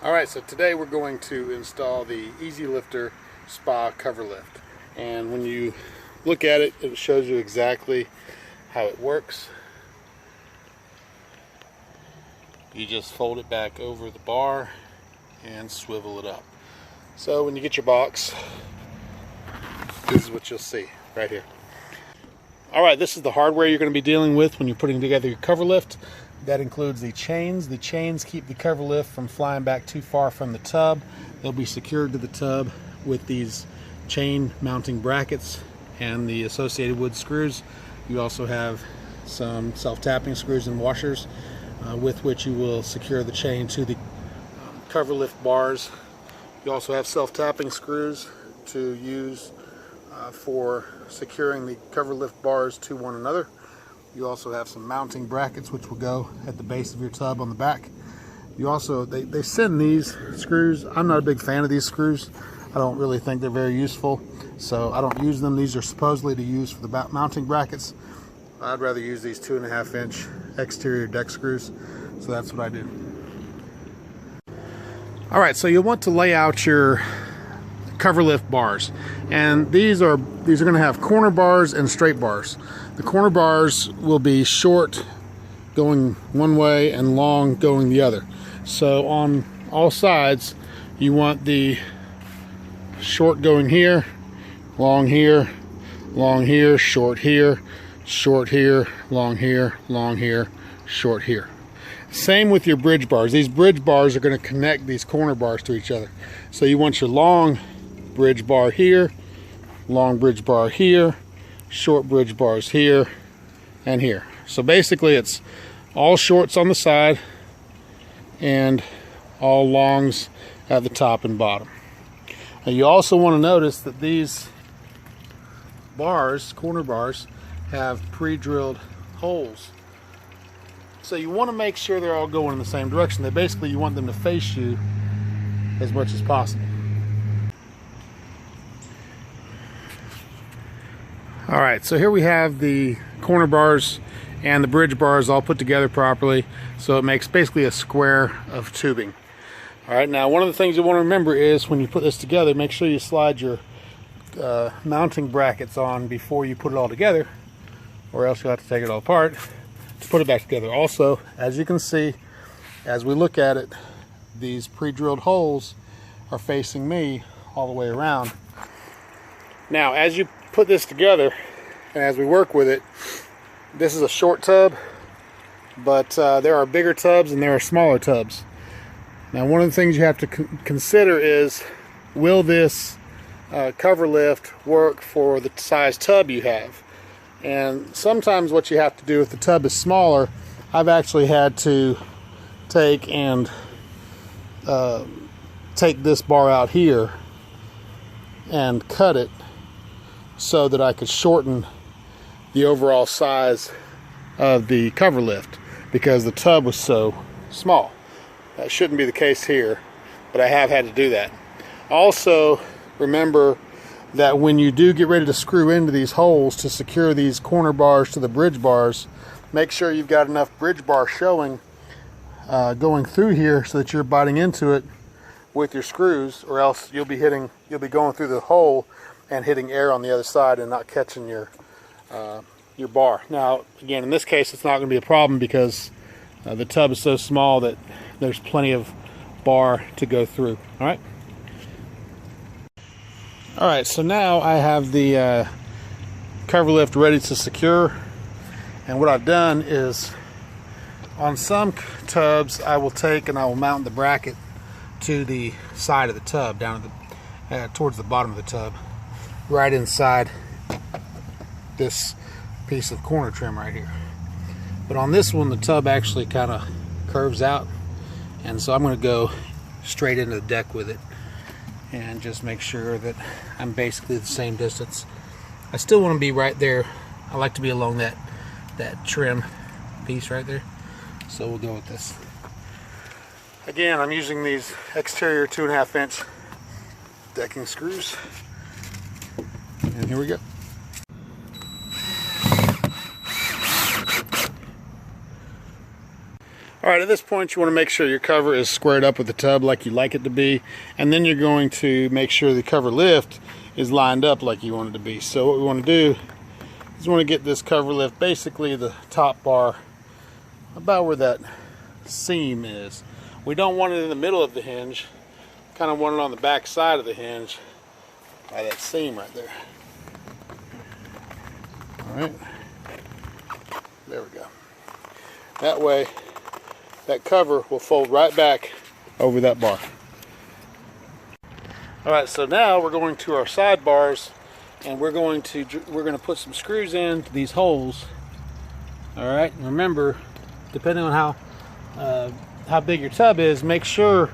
Alright, so today we're going to install the Easy Lifter Spa cover lift. And when you look at it, it shows you exactly how it works. You just fold it back over the bar and swivel it up. So when you get your box, this is what you'll see right here. Alright, this is the hardware you're going to be dealing with when you're putting together your cover lift. That includes the chains. The chains keep the cover lift from flying back too far from the tub. They'll be secured to the tub with these chain mounting brackets and the associated wood screws. You also have some self-tapping screws and washers with which you will secure the chain to the cover lift bars. You also have self-tapping screws to use for securing the cover lift bars to one another. You also have some mounting brackets which will go at the base of your tub on the back. You also, they send these screws. I'm not a big fan of these screws. I don't really think they're very useful, so I don't use them. These are supposedly to use for the mounting brackets. I'd rather use these 2.5-inch exterior deck screws, so that's what I do. Alright, so you'll want to lay out your cover lift bars, and these are going to have corner bars and straight bars. The corner bars will be short going one way and long going the other. So on all sides you want the short going here, long here, long here, short here, long here, short here. Same with your bridge bars. These bridge bars are going to connect these corner bars to each other. So you want your long bridge bar here, long bridge bar here, short bridge bars here and here. So basically it's all shorts on the side and all longs at the top and bottom. Now you also want to notice that these bars, corner bars, have pre-drilled holes. So you want to make sure they're all going in the same direction. They basically, you want them to face you as much as possible. Alright, so here we have the corner bars and the bridge bars all put together properly, so it makes basically a square of tubing. Alright, now one of the things you want to remember is when you put this together, make sure you slide your mounting brackets on before you put it all together, or else you'll have to take it all apart to put it back together. Also, as you can see, as we look at it, these pre-drilled holes are facing me all the way around. Now, as you put this together and as we work with it, this is a short tub, but there are bigger tubs and there are smaller tubs. Now, one of the things you have to consider is, will this cover lift work for the size tub you have? And sometimes what you have to do if the tub is smaller, I've actually had to take this bar out here and cut it so that I could shorten the overall size of the cover lift because the tub was so small. That shouldn't be the case here, but I have had to do that. Also, remember that when you do get ready to screw into these holes to secure these corner bars to the bridge bars, make sure you've got enough bridge bar showing going through here so that you're biting into it with your screws, or else you'll be going through the hole and hitting air on the other side and not catching your bar. Now, again, in this case, it's not going to be a problem because the tub is so small that there's plenty of bar to go through. All right. All right. So now I have the cover lift ready to secure, and what I've done is, on some tubs, I will take and I will mount the bracket to the side of the tub, down at towards the bottom of the tub, right inside this piece of corner trim right here. But on this one, the tub actually kind of curves out, and so I'm going to go straight into the deck with it and just make sure that I'm basically the same distance. I still want to be right there. I like to be along that trim piece right there, so we'll go with this. Again, I'm using these exterior 2.5-inch decking screws. And here we go. Alright, at this point you want to make sure your cover is squared up with the tub like you like it to be, and then you're going to make sure the cover lift is lined up like you want it to be. So what we want to do is we want to get this cover lift, basically the top bar, about where that seam is. We don't want it in the middle of the hinge, kind of want it on the back side of the hinge by that seam right there. Alright, there we go. That way that cover will fold right back over that bar. Alright, so now we're going to our sidebars, and we're going to put some screws in these holes. Alright, remember, depending on how big your tub is, make sure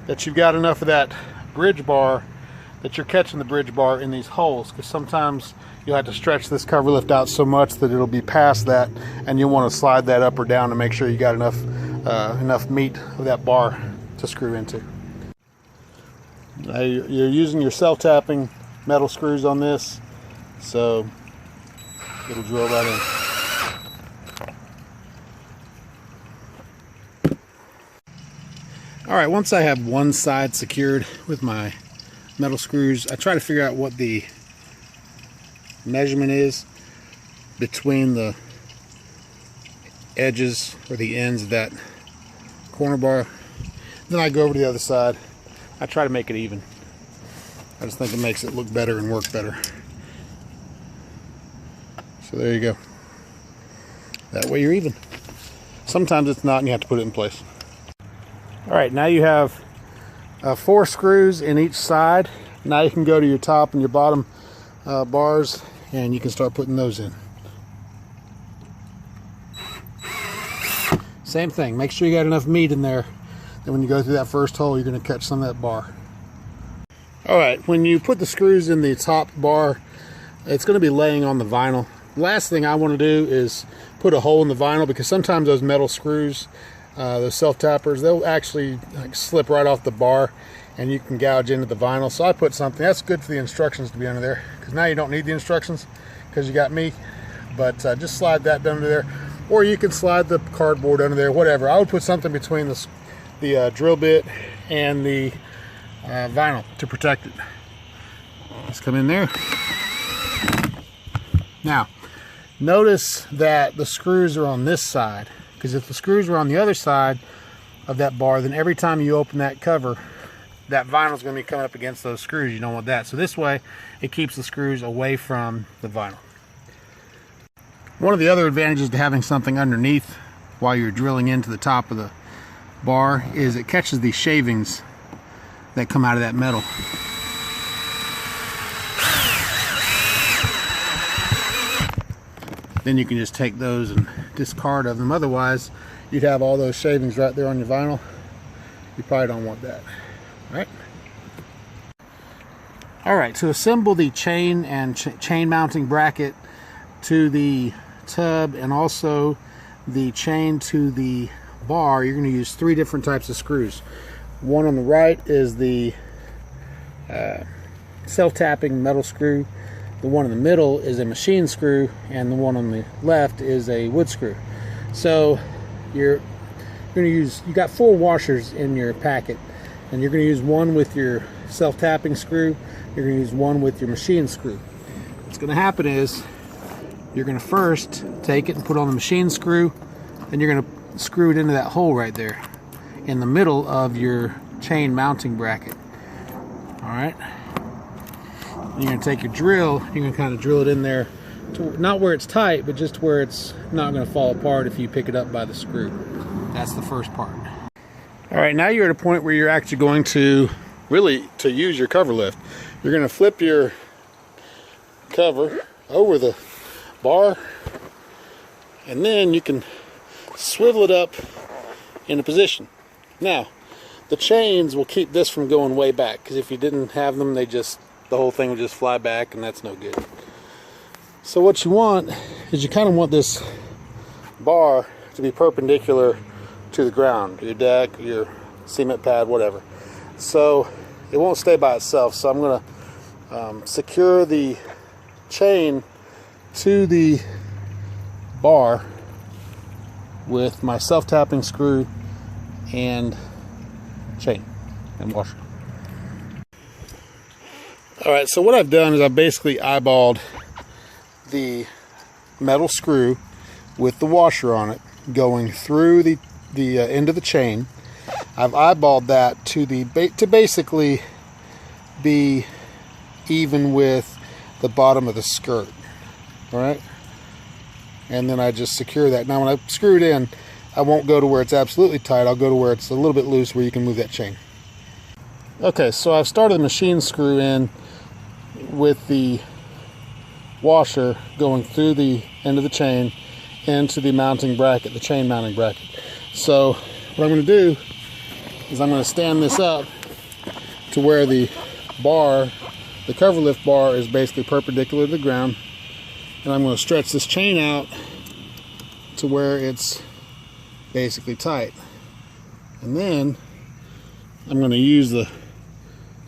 that you've got enough of that bridge bar, that you're catching the bridge bar in these holes, because sometimes you'll have to stretch this cover lift out so much that it'll be past that, and you'll want to slide that up or down to make sure you got enough meat of that bar to screw into. Now you're using your self-tapping metal screws on this, so it'll drill right in. Alright, once I have one side secured with my metal screws, I try to figure out what the measurement is between the edges or the ends of that corner bar. Then I go over to the other side. I try to make it even. I just think it makes it look better and work better. So there you go. That way you're even. Sometimes it's not and you have to put it in place. Alright, now you have 4 screws in each side. Now you can go to your top and your bottom bars, and you can start putting those in. Same thing, make sure you got enough meat in there that when you go through that first hole, you're going to catch some of that bar. Alright, when you put the screws in the top bar, it's going to be laying on the vinyl. Last thing I want to do is put a hole in the vinyl, because sometimes those metal screws, those self-tappers, they'll actually slip right off the bar and you can gouge into the vinyl. So I put something that's good for the instructions to be under there, because now you don't need the instructions because you got me. But just slide that under there, or you can slide the cardboard under there, whatever. I would put something between the drill bit and the vinyl to protect it. Let's come in there. Now notice that the screws are on this side, because if the screws were on the other side of that bar, then every time you open that cover, that vinyl is going to be coming up against those screws. You don't want that. So this way it keeps the screws away from the vinyl. One of the other advantages to having something underneath while you're drilling into the top of the bar is it catches these shavings that come out of that metal. Then you can just take those and discard of them. Otherwise, you'd have all those shavings right there on your vinyl. You probably don't want that. Alright, to assemble the chain and chain mounting bracket to the tub, and also the chain to the bar, you're going to use 3 different types of screws. One on the right is the self-tapping metal screw. The one in the middle is a machine screw, and the one on the left is a wood screw. So you're going to use, you got 4 washers in your packet, and you're going to use one with your self-tapping screw, you're going to use one with your machine screw. What's going to happen is you're going to first take it and put on the machine screw, then you're going to screw it into that hole right there in the middle of your chain mounting bracket. Alright, you're going to take your drill, you're going to kind of drill it in there, to, not where it's tight, but just where it's not going to fall apart if you pick it up by the screw. That's the first part. Alright, now you're at a point where you're actually going to use your cover lift. You're going to flip your cover over the bar, and then you can swivel it up in a position. Now, the chains will keep this from going way back, because if you didn't have them, the whole thing would just fly back, and that's no good. So what you want is you kind of want this bar to be perpendicular to the ground, your deck, your cement pad, whatever. So it won't stay by itself. So I'm going to secure the chain to the bar with my self-tapping screw and chain and washer. Alright, so what I've done is I've basically eyeballed the metal screw with the washer on it going through the end of the chain. I've eyeballed that to basically be even with the bottom of the skirt. Alright? And then I just secure that. Now when I screw it in, I won't go to where it's absolutely tight. I'll go to where it's a little bit loose where you can move that chain. Okay, so I've started the machine screw in with the washer going through the end of the chain into the mounting bracket, the chain mounting bracket. So what I'm going to do is I'm going to stand this up to where the bar, the cover lift bar, is basically perpendicular to the ground, and I'm going to stretch this chain out to where it's basically tight, and then I'm going to use the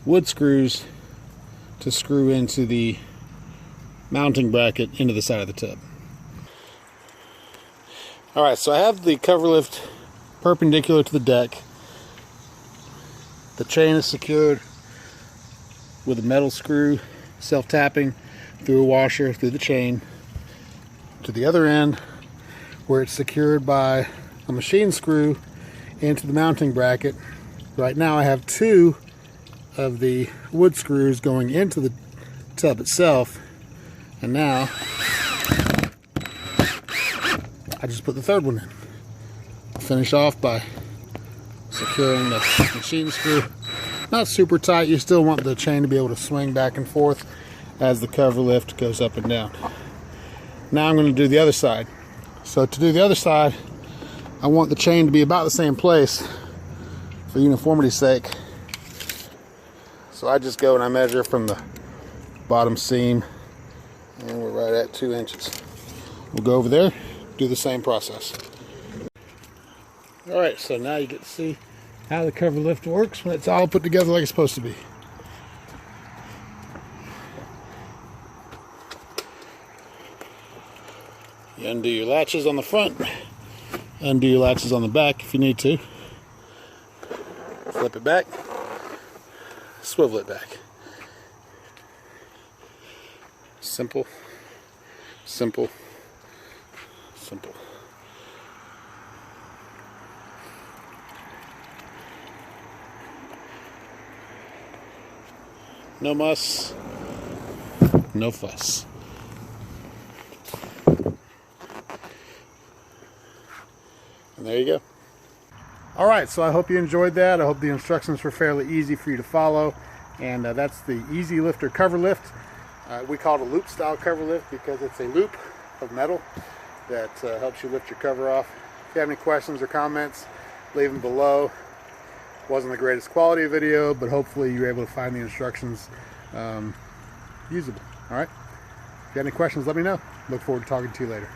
wood screws to screw into the mounting bracket into the side of the tub. Alright, so I have the cover lift perpendicular to the deck. The chain is secured with a metal screw, self-tapping through a washer through the chain to the other end, where it's secured by a machine screw into the mounting bracket. Right now I have 2 of the wood screws going into the tub itself, and now I just put the 3rd one in. I'll finish off by securing the machine screw. Not super tight, you still want the chain to be able to swing back and forth as the cover lift goes up and down. Now I'm going to do the other side. So to do the other side, I want the chain to be about the same place for uniformity's sake. So I just go and I measure from the bottom seam, and we're right at 2 inches. We'll go over there, do the same process. Alright, so now you get to see how the cover lift works when it's all put together like it's supposed to be. You undo your latches on the front, undo your latches on the back if you need to. Flip it back, swivel it back. Simple, simple, simple. No muss, no fuss. And there you go. Alright, so I hope you enjoyed that. I hope the instructions were fairly easy for you to follow. And that's the Easy Lifter cover lift. We call it a loop style cover lift because it's a loop of metal that helps you lift your cover off. If you have any questions or comments, leave them below. Wasn't the greatest quality video, but hopefully you were able to find the instructions usable. Alright? If you have any questions, let me know. Look forward to talking to you later.